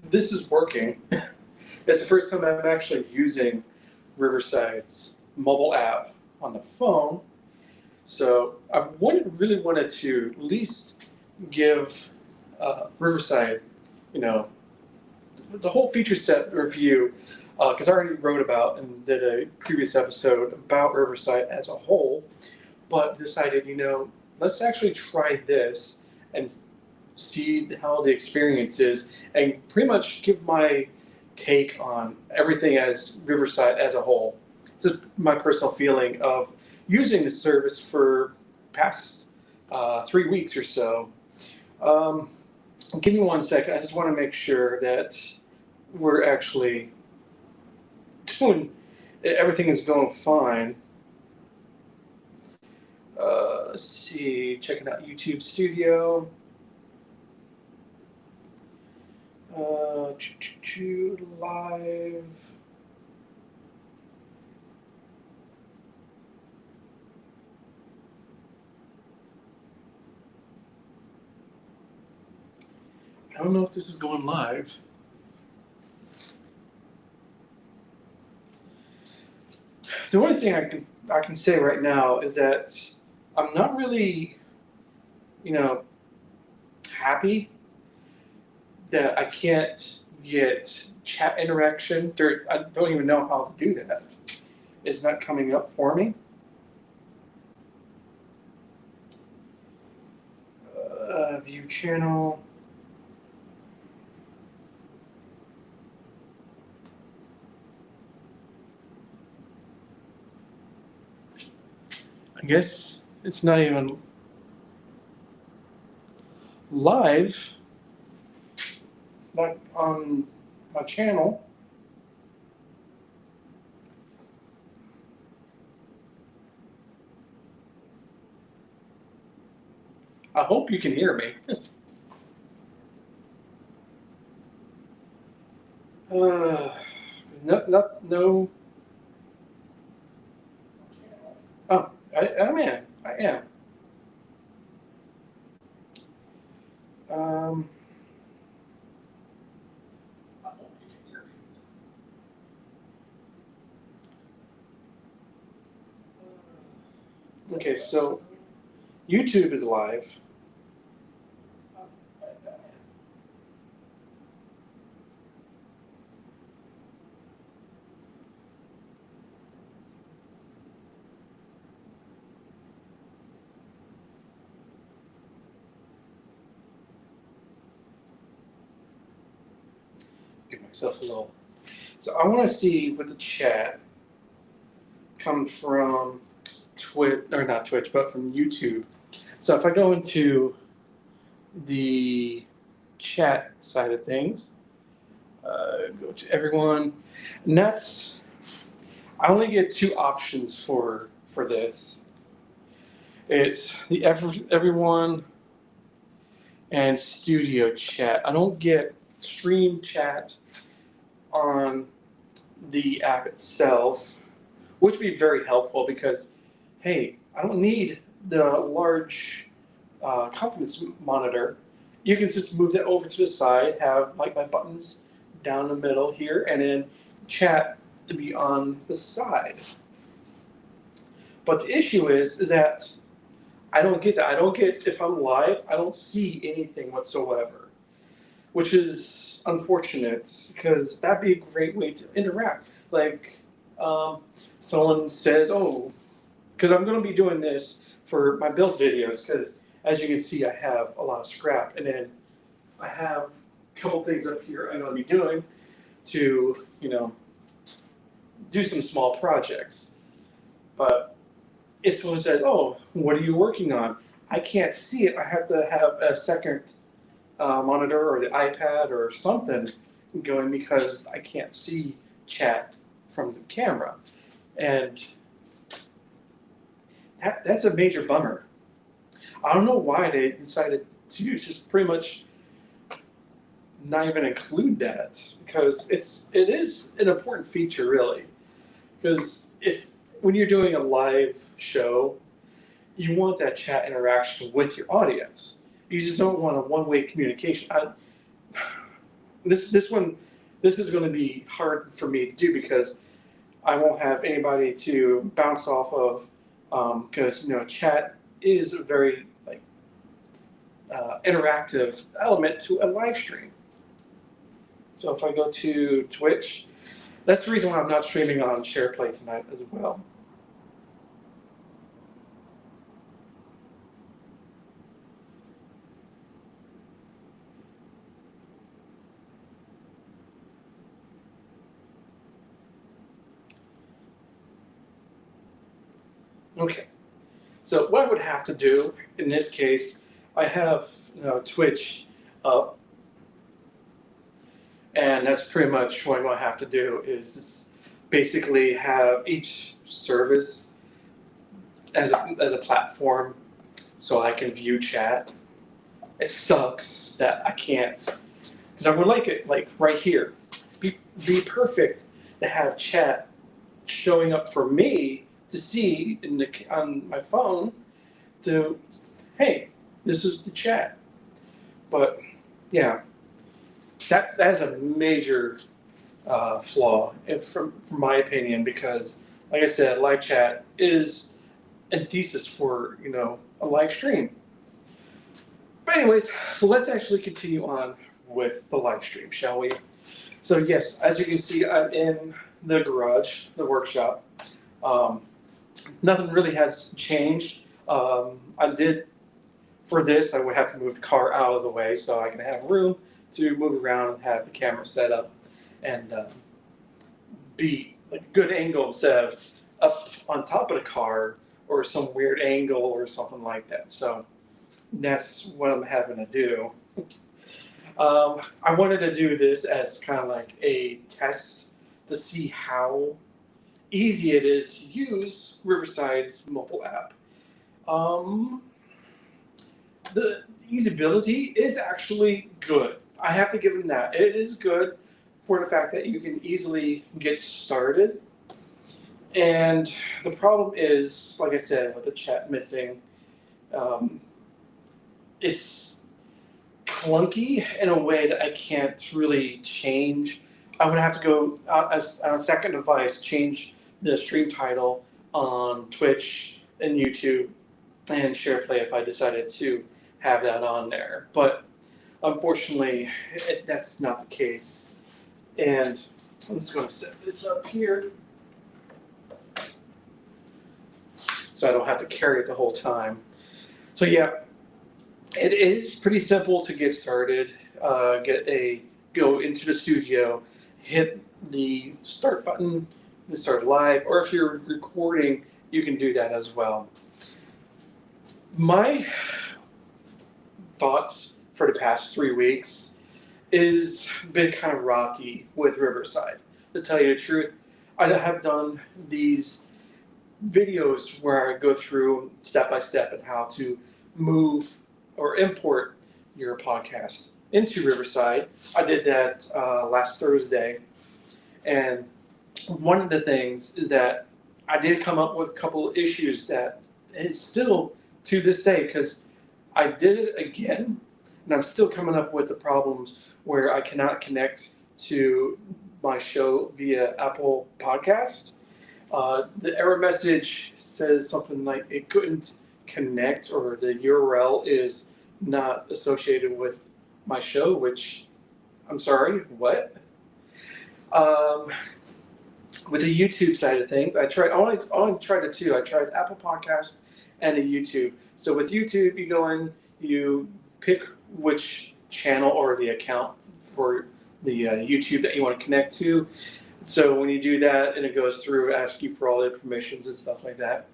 this is working. It's the first time I'm actually using Riverside's mobile app on the phone. So I really wanted to at least give Riverside, you know, the whole feature set review, because I already wrote about and did a previous episode about Riverside as a whole, but decided, let's actually try this and see how the experience is and pretty much give my take on everything as Riverside as a whole. Just my personal feeling of using the service for past 3 weeks or so. Um, Give me 1 second. I just want to make sure that we're actually doing everything is going fine. Let's see. Checking out YouTube Studio. Live. I don't know if this is going live. The only thing I can say right now is that I'm not really, you know, happy that I can't get chat interaction. I don't even know how to do that. It's not coming up for me. View channel. I guess it's not even live. It's not on my channel. I hope you can hear me. No. Oh, I'm in. I am. Um, I hope you can hear me. Okay, so YouTube is live. Give myself a little. So I want to see what the chat comes from Twitch, or not Twitch, but from YouTube. So if I go into the chat side of things, go to everyone, and that's I only get two options for this. It's the everyone and studio chat. I don't get stream chat on the app itself, which would be very helpful because, hey, I don't need the large conference monitor. You can just move that over to the side, have like my buttons down the middle here, and then chat to be on the side. But the issue is that I don't get that. I don't get if I'm live. I don't see anything whatsoever, which is unfortunate because that'd be a great way to interact. Like someone says, "Oh," because I'm going to be doing this for my build videos. Because as you can see, I have a lot of scrap, and then I have a couple things up here I'm going to be doing to do some small projects. But if someone says, "Oh, what are you working on?" I can't see it. I have to have a second monitor or the iPad or something going because I can't see chat from the camera. And that's a major bummer. I don't know why they decided to just pretty much not even include that because it is an important feature really. Because if when you're doing a live show, you want that chat interaction with your audience. You just don't want a one-way communication. this one, this is going to be hard for me to do because I won't have anybody to bounce off of because chat is a very like interactive element to a live stream. So if I go to Twitch, that's the reason why I'm not streaming on SharePlay tonight as well. Okay, so what I would have to do in this case, I have Twitch up, and that's pretty much what I'm going to have to do is basically have each service as a platform so I can view chat. It sucks that I can't, because I would like it like right here. Be perfect to have chat showing up for me to see on my phone to, hey, this is the chat. But yeah, that is a major flaw, from my opinion, because like I said, live chat is a thesis for a live stream. But anyways, let's actually continue on with the live stream, shall we? So yes, as you can see, I'm in the garage, the workshop. Um, Nothing really has changed. I did, for this, I would have to move the car out of the way so I can have room to move around and have the camera set up and be like a good angle instead of up on top of the car or some weird angle or something like that. So that's what I'm having to do. I wanted to do this as kind of like a test to see how easy it is to use Riverside's mobile app. Um, the usability is actually good. I have to give them that. It is good for the fact that you can easily get started. And the problem is, like I said, with the chat missing, um, it's clunky in a way that I can't really change. I would have to go on a second device, change the stream title on Twitch and YouTube and SharePlay if I decided to have that on there. But unfortunately, that's not the case. And I'm just going to set this up here so I don't have to carry it the whole time. So yeah, it is pretty simple to get started. Go into the studio, hit the start button, and start live. Or if you're recording, you can do that as well. My thoughts for the past 3 weeks is been kind of rocky with Riverside. To tell you the truth, I have done these videos where I go through step by step and how to move or import your podcast into Riverside. I did that last Thursday, and one of the things is that I did come up with a couple of issues that is still to this day, because I did it again and I'm still coming up with the problems where I cannot connect to my show via Apple Podcast. The error message says something like it couldn't connect, or the URL is not associated with my show, which I'm sorry, what? Um, with the YouTube side of things, I only tried the two. I tried Apple Podcast and a YouTube. So with YouTube, you go in, you pick which channel or the account for the YouTube that you want to connect to. So when you do that, and it goes through, ask you for all the permissions and stuff like that,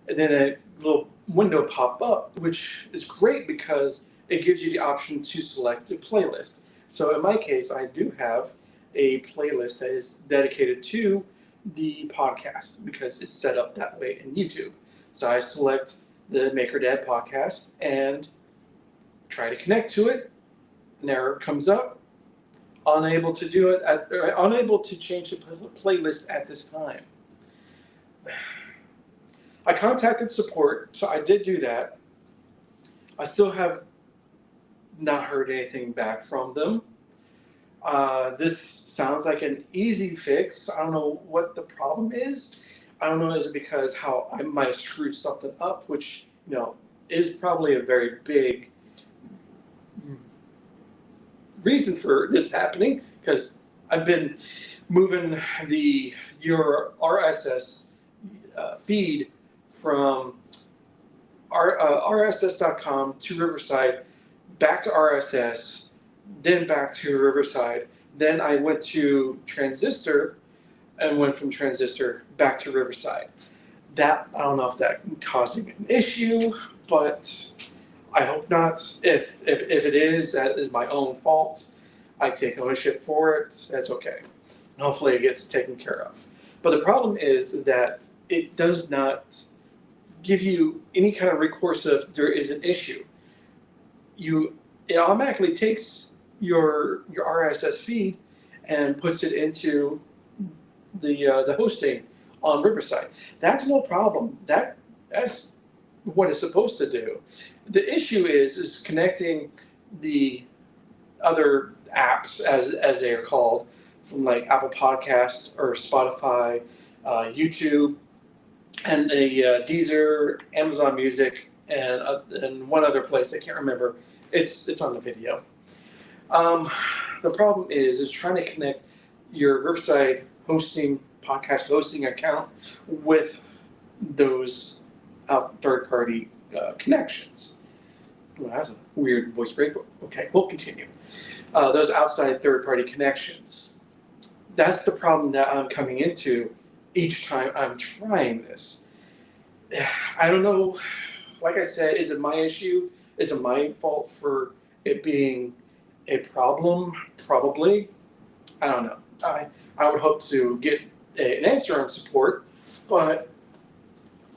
and then a little window pop up, which is great because it gives you the option to select a playlist. So in my case, I do have a playlist that is dedicated to the podcast because it's set up that way in YouTube. So I select the Maker Dad podcast and try to connect to it. An error comes up. Unable to do it, unable to change the playlist at this time. I contacted support, so I did do that. I still have not heard anything back from them. This sounds like an easy fix. I don't know what the problem is. I don't know, is it because how I might have screwed something up, which, is probably a very big reason for this happening, because I've been moving your RSS feed from rss.com to Riverside, back to RSS, then back to Riverside. Then I went to Transistor and went from Transistor back to Riverside. That, I don't know if that causing an issue, but I hope not. If it is, that is my own fault. I take ownership for it. That's okay. And hopefully it gets taken care of. But the problem is that it does not give you any kind of recourse if there is an issue. It automatically takes your RSS feed and puts it into the hosting on Riverside. That's no problem. That's what it's supposed to do. The issue is connecting the other apps, as they are called, from like Apple Podcasts or Spotify, YouTube, and the Deezer, Amazon Music, and one other place I can't remember. It's on the video. The problem is trying to connect your Riverside podcast hosting account with those third-party connections. Well, that's a weird voice break, but okay, we'll continue. Those outside third-party connections. That's the problem that I'm coming into each time I'm trying this. I don't know, like I said, is it my issue? Is it my fault for it being a problem? Probably. I don't know. I would hope to get an answer on support, but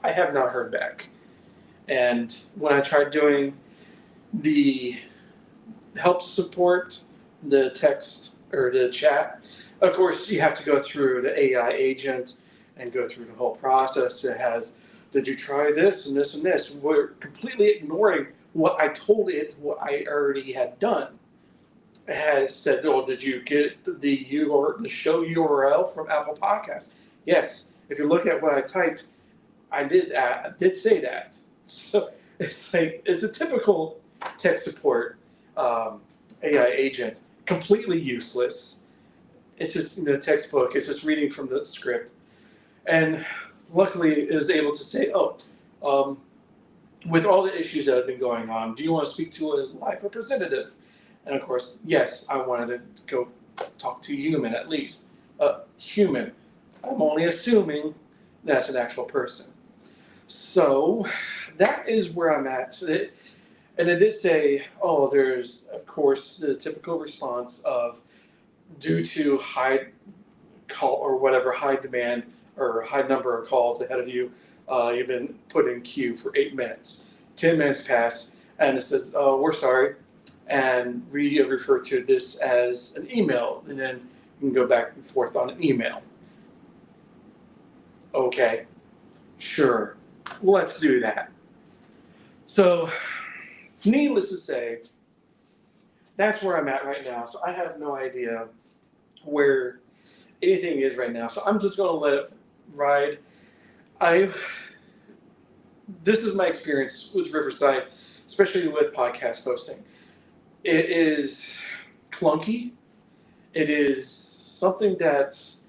I have not heard back. And when I tried doing the help support, the text or the chat, of course you have to go through the AI agent and go through the whole process. It has, did you try this and this and this? We're completely ignoring what I told it, what I already had done. It has said, oh, did you get the show URL from Apple Podcasts? Yes. If you look at what I typed, I did say that. So it's like, it's a typical tech support AI agent, completely useless. It's just in the textbook. It's just reading from the script. And luckily, it was able to say, with all the issues that have been going on, do you want to speak to a live representative? And of course, yes, I wanted to go talk to a human at least. Human. I'm only assuming that's an actual person. So that is where I'm at. And it did say, there's, of course, the typical response of due to high call or whatever, high demand or high number of calls ahead of you, you've been put in queue for 8 minutes. 10 minutes pass, and it says, oh, we're sorry. And we refer to this as an email, and then you can go back and forth on an email. Okay, sure, let's do that. So, needless to say, that's where I'm at right now. So I have no idea where anything is right now. So I'm just going to let it ride. This is my experience with Riverside, especially with podcast hosting. It is clunky. It is something that's,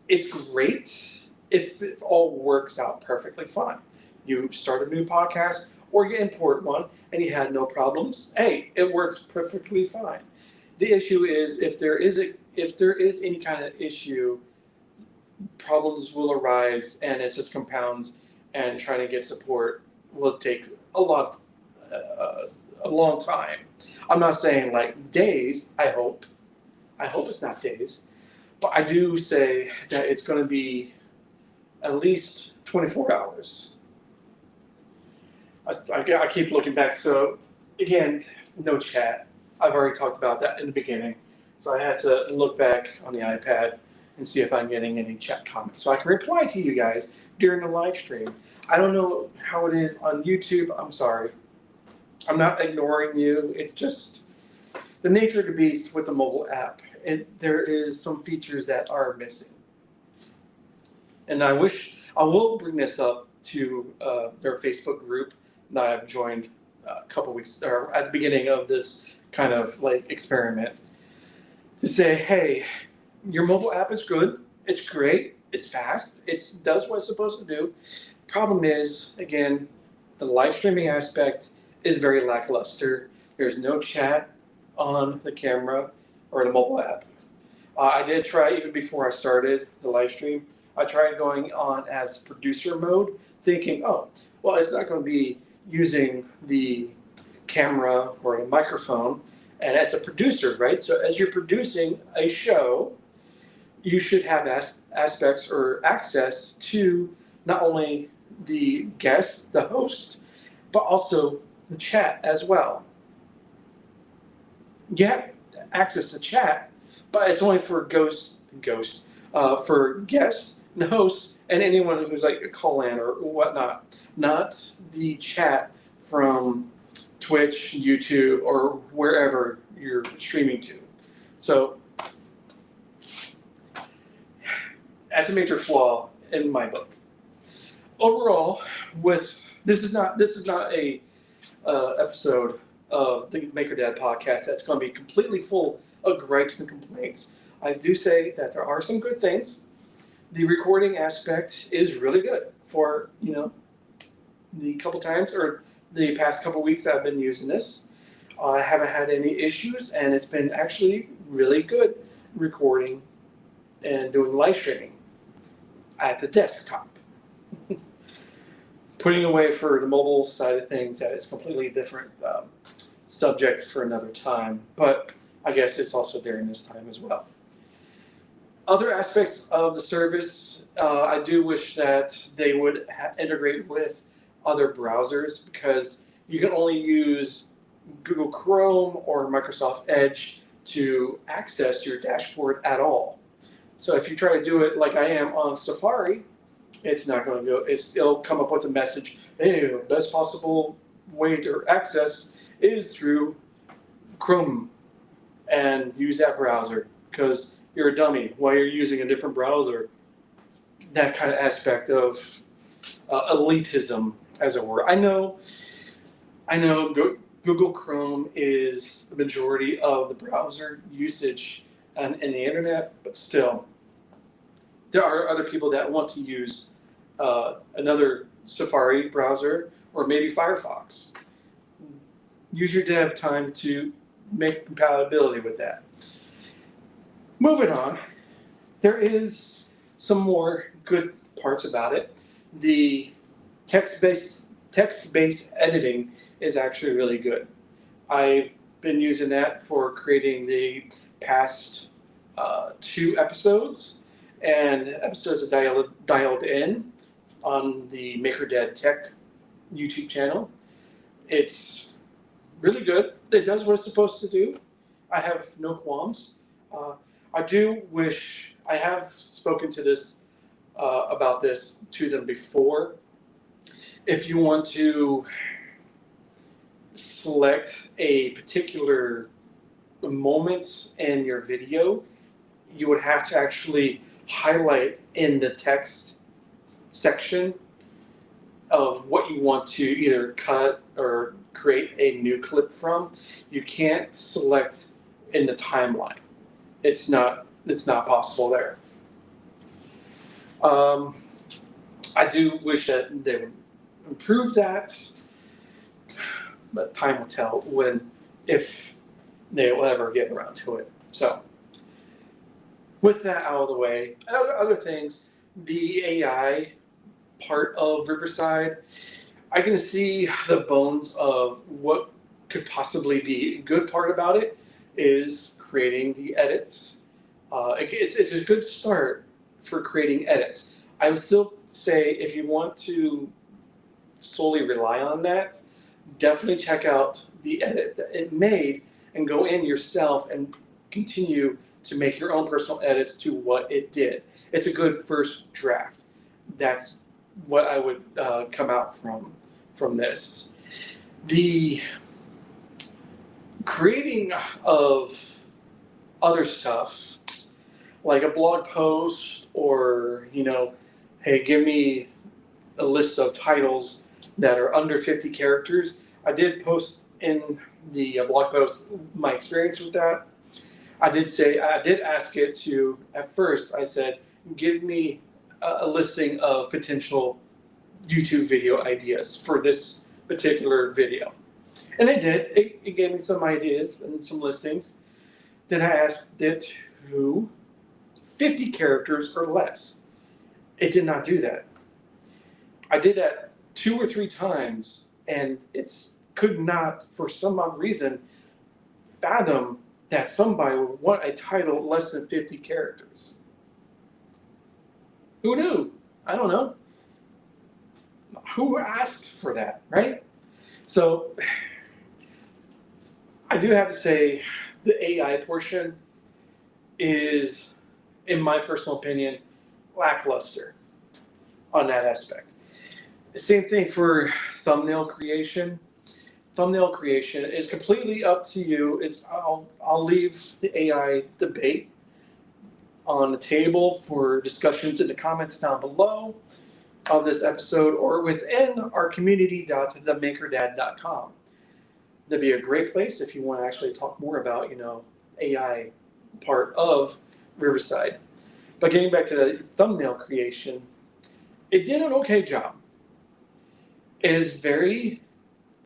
it's great if it all works out perfectly fine. You start a new podcast or you import one and you had no problems. Hey, it works perfectly fine. The issue is if there is any kind of issue, problems will arise and it just compounds, and trying to get support will take a long time. I'm not saying like days. I hope it's not days, but I do say that it's going to be at least 24 hours. I keep looking back. So again, no chat. I've already talked about that in the beginning. So I had to look back on the iPad and see if I'm getting any chat comments so I can reply to you guys during the live stream. I don't know how it is on YouTube. I'm sorry. I'm not ignoring you. It just, the nature of the beast with the mobile app. There is some features that are missing, and I will bring this up to their Facebook group that I've joined a couple weeks or at the beginning of this kind of like experiment to say, hey, your mobile app is good, it's great, it's fast, it does what it's supposed to do. Problem is, again, the live streaming aspect is very lackluster. There's no chat on the camera or the mobile app. I did try, even before I started the live stream, I tried going on as producer mode, thinking, oh, well, it's not going to be using the camera or the microphone, and as a producer, right? So as you're producing a show, you should have aspects or access to not only the guest, the host, but also the chat as well. You have access to chat, but it's only for for guests and hosts and anyone who's like a call-in or whatnot, not the chat from Twitch, YouTube, or wherever you're streaming to. So, that's a major flaw in my book. Overall, with this is not a episode of the Maker Dad podcast that's going to be completely full of gripes and complaints. I do say that there are some good things. The recording aspect is really good for the couple times or the past couple weeks that I've been using this. I haven't had any issues, and it's been actually really good recording and doing live streaming at the desktop. Putting away for the mobile side of things, that is completely different subject for another time, but I guess it's also during this time as well. Other aspects of the service, I do wish that they would integrate with other browsers, because you can only use Google Chrome or Microsoft Edge to access your dashboard at all. So if you try to do it like I am on Safari, it's not going to go. It'll come up with a message, hey, the best possible way to access is through Chrome and use that browser because you're a dummy while you're using a different browser. That kind of aspect of elitism, as it were. I know Google Chrome is the majority of the browser usage in the internet, but still, there are other people that want to use another Safari browser or maybe Firefox. Use your dev time to make compatibility with that. Moving on, there is some more good parts about it. The text-based editing is actually really good. I've been using that for creating the past 2 episodes, and episodes are dialed in on the Maker Dad Tech YouTube channel. It's really good. It does what it's supposed to do. I have no qualms. I do wish I have spoken to this about this to them before. If you want to select a particular moment in your video, you would have to actually highlight in the text section of what you want to either cut or create a new clip from. You can't select in the timeline. It's not possible there. I do wish that they would improve that, but time will tell if they will ever get around to it. So, with that out of the way, other things, the AI part of Riverside, I can see the bones of what could possibly be a good part about it is creating the edits. It's a good start for creating edits. I would still say if you want to solely rely on that, definitely check out the edit that it made and go in yourself and continue to make your own personal edits to what it did. It's a good first draft. That's what I would come out from this. The creating of other stuff, like a blog post, or hey, give me a list of titles that are under 50 characters. I did post in the blog post my experience with that. I did ask it to, at first I said, give me a listing of potential YouTube video ideas for this particular video. And it did. It gave me some ideas and some listings. Then I asked it to 50 characters or less. It did not do that. I did that 2 or 3 times, and could not, for some odd reason, fathom that somebody would want a title less than 50 characters. Who knew? I don't know. Who asked for that, right? So I do have to say the AI portion is, in my personal opinion, lackluster on that aspect. Same thing for thumbnail creation. Thumbnail creation is completely up to you. I'll leave the AI debate on the table for discussions in the comments down below of this episode, or within our community.themakerdad.com. That'd be a great place if you want to actually talk more about AI part of Riverside. But getting back to the thumbnail creation, it did an okay job. It is the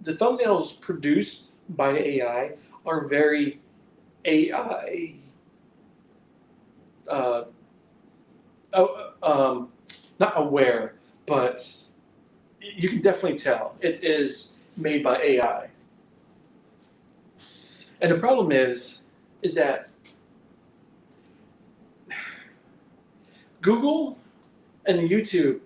thumbnails produced by the AI are very AI, not aware, but you can definitely tell it is made by AI. And the problem is that Google and YouTube,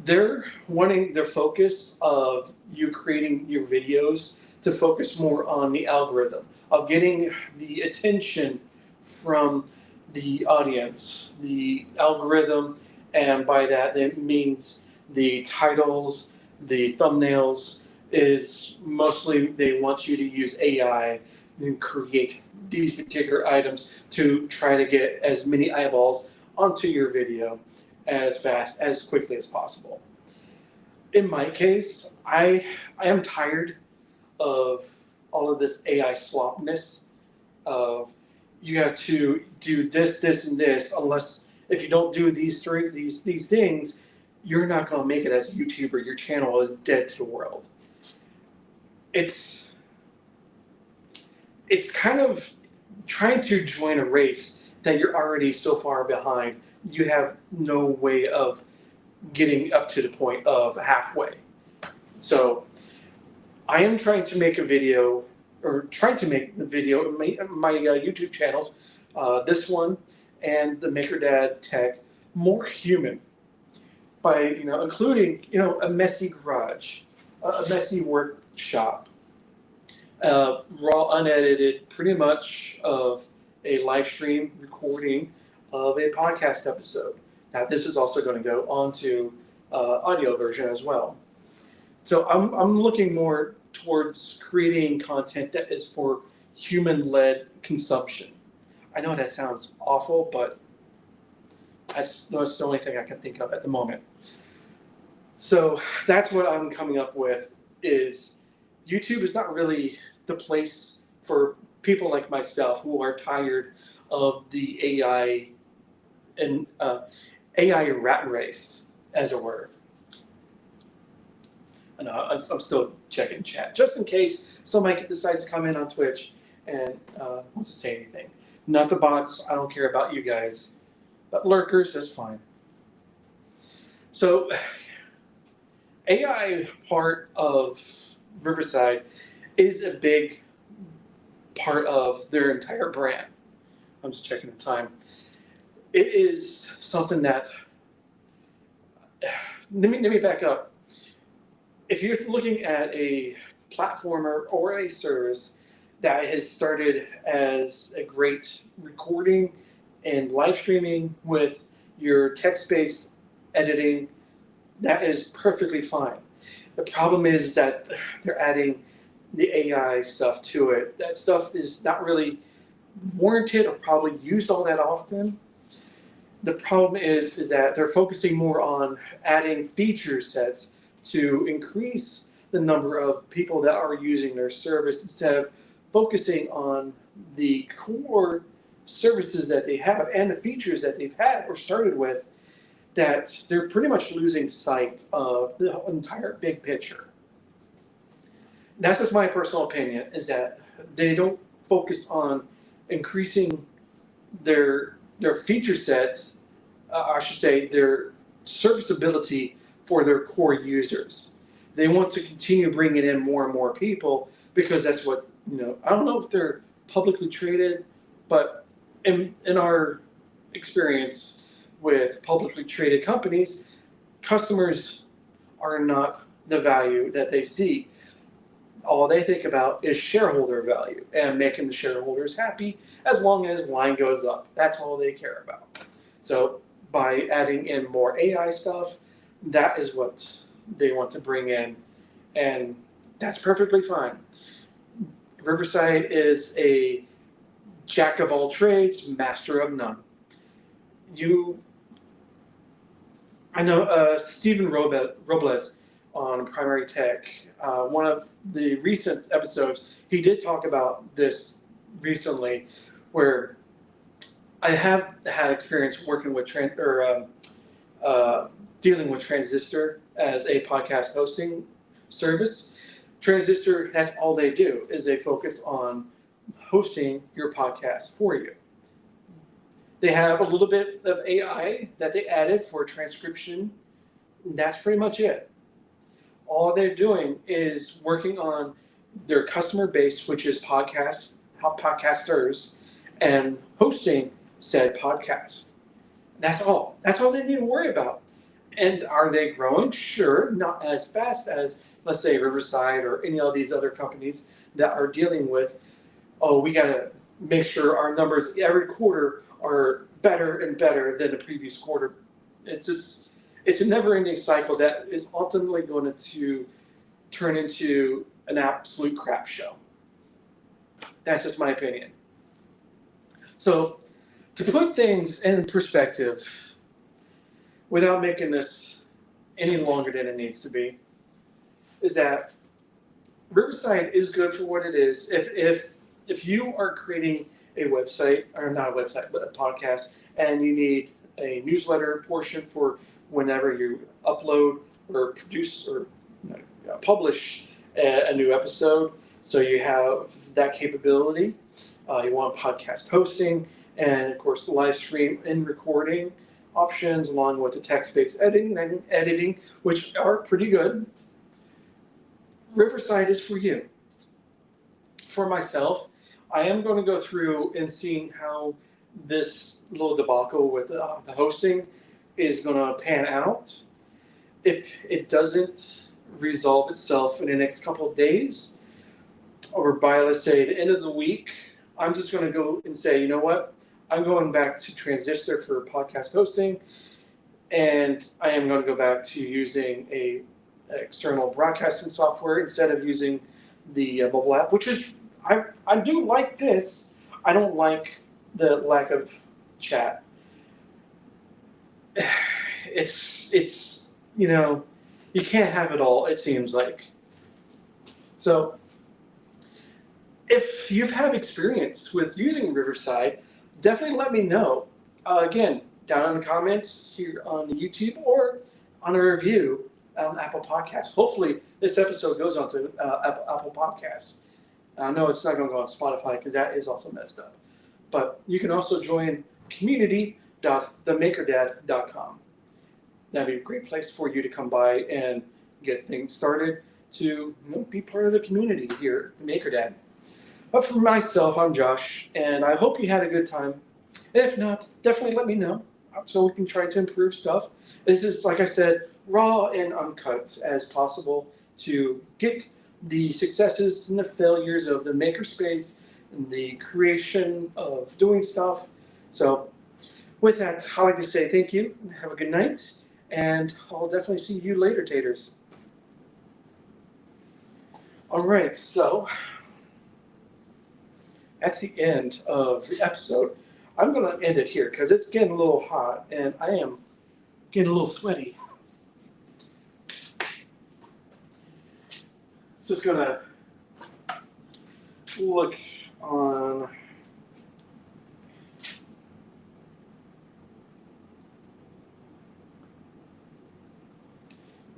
they're wanting their focus of you creating your videos to focus more on the algorithm of getting the attention from the audience, the algorithm, and by that it means the titles, the thumbnails is mostly they want you to use AI and create these particular items to try to get as many eyeballs onto your video as fast, as quickly as possible. In my case, I am tired of all of this AI slopness of you have to do this, this, and this. Unless if you don't do these things, you're not going to make it as a YouTuber. Your channel is dead to the world. It's kind of trying to join a race that you're already so far behind. You have no way of getting up to the point of halfway. So I am trying to make a video, or trying to make the video in my YouTube channels, this one and the Maker Dad Tech, more human by including a messy garage, a messy workshop, raw unedited, pretty much of a live stream recording of a podcast episode. Now this is also going to go onto audio version as well. So I'm looking more towards creating content that is for human-led consumption. I know that sounds awful, but that's the only thing I can think of at the moment. So that's what I'm coming up with, is YouTube is not really the place for people like myself who are tired of the AI and AI rat race, as it were. And I'm still checking chat, just in case somebody decides to come in on Twitch and wants to say anything. Not the bots, I don't care about you guys. But lurkers, that's fine. So, AI part of Riverside is a big part of their entire brand. I'm just checking the time. It is something that, let me back up. If you're looking at a platformer or a service that has started as a great recording and live streaming with your text-based editing, that is perfectly fine. The problem is that they're adding the AI stuff to it. That stuff is not really warranted or probably used all that often. The problem is that they're focusing more on adding feature sets to increase the number of people that are using their service instead of focusing on the core services that they have and the features that they've had or started with, that they're pretty much losing sight of the entire big picture. That's just my personal opinion, is that they don't focus on increasing their feature sets, I should say, their serviceability for their core users. They want to continue bringing in more and more people because that's what, I don't know if they're publicly traded, but in our experience with publicly traded companies, customers are not the value that they see. All they think about is shareholder value and making the shareholders happy as long as line goes up. That's all they care about. So by adding in more AI stuff, that is what they want to bring in, and that's perfectly fine. Riverside is a jack of all trades, master of none. You, I know Stephen Robles on Primary Tech. One of the recent episodes, he did talk about this recently, where I have had experience working with dealing with Transistor as a podcast hosting service. Transistor, that's all they do, is they focus on hosting your podcast for you. They have a little bit of AI that they added for transcription. That's pretty much it. All they're doing is working on their customer base, which is podcasters, and hosting said podcast. That's all. That's all they need to worry about. And are they growing? Sure, not as fast as, let's say, Riverside or any of these other companies that are dealing with, oh, we got to make sure our numbers every quarter are better and better than the previous quarter. It's a never-ending cycle that is ultimately going to turn into an absolute crap show. That's just my opinion. So, to put things in perspective, without making this any longer than it needs to be, is that Riverside is good for what it is. If you are creating a website, or not a website, but a podcast, and you need a newsletter portion for whenever you upload or produce or publish a new episode, so you have that capability. You want podcast hosting, and of course the live stream and recording options, along with the text-based editing, which are pretty good. Riverside is for you. For myself, I am going to go through and seeing how this little debacle with the hosting is going to pan out. If it doesn't resolve itself in the next couple of days, or by, let's say, the end of the week, I'm just going to go and say, you know what? I'm going back to Transistor for podcast hosting, and I am going to go back to using a external broadcasting software instead of using the mobile app, which is, I do like this. I don't like the lack of chat. It's you can't have it all, it seems like. So if you've had experience with using Riverside, definitely let me know. Again, down in the comments here on the YouTube or on a review on Apple Podcasts. Hopefully this episode goes on to Apple Podcasts. I know it's not going to go on Spotify because that is also messed up. But you can also join community.themakerdad.com. That'd be a great place for you to come by and get things started to be part of the community here at The Maker Dad. But for myself, I'm Josh, and I hope you had a good time. And if not, definitely let me know so we can try to improve stuff. This is, like I said, raw and uncut as possible to get the successes and the failures of the makerspace and the creation of doing stuff. So with that, I'd like to say thank you, have a good night, and I'll definitely see you later, taters. All right, so that's the end of the episode. I'm going to end it here because it's getting a little hot and I am getting a little sweaty. Just going to look on.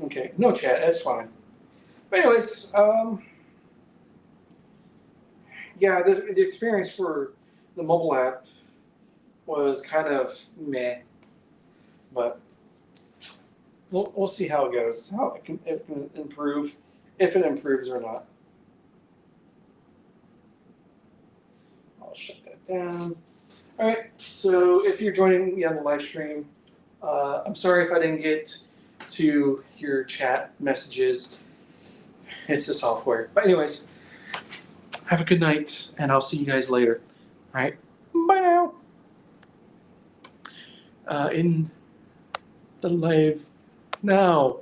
Okay, no chat, that's fine. But anyways, yeah, the experience for the mobile app was kind of meh, but we'll see how it goes, how it can improve, if it improves or not. I'll shut that down. All right, so if you're joining me on the live stream, I'm sorry if I didn't get to your chat messages. It's the software. But anyways, have a good night, and I'll see you guys later. All right, bye now. In the live now.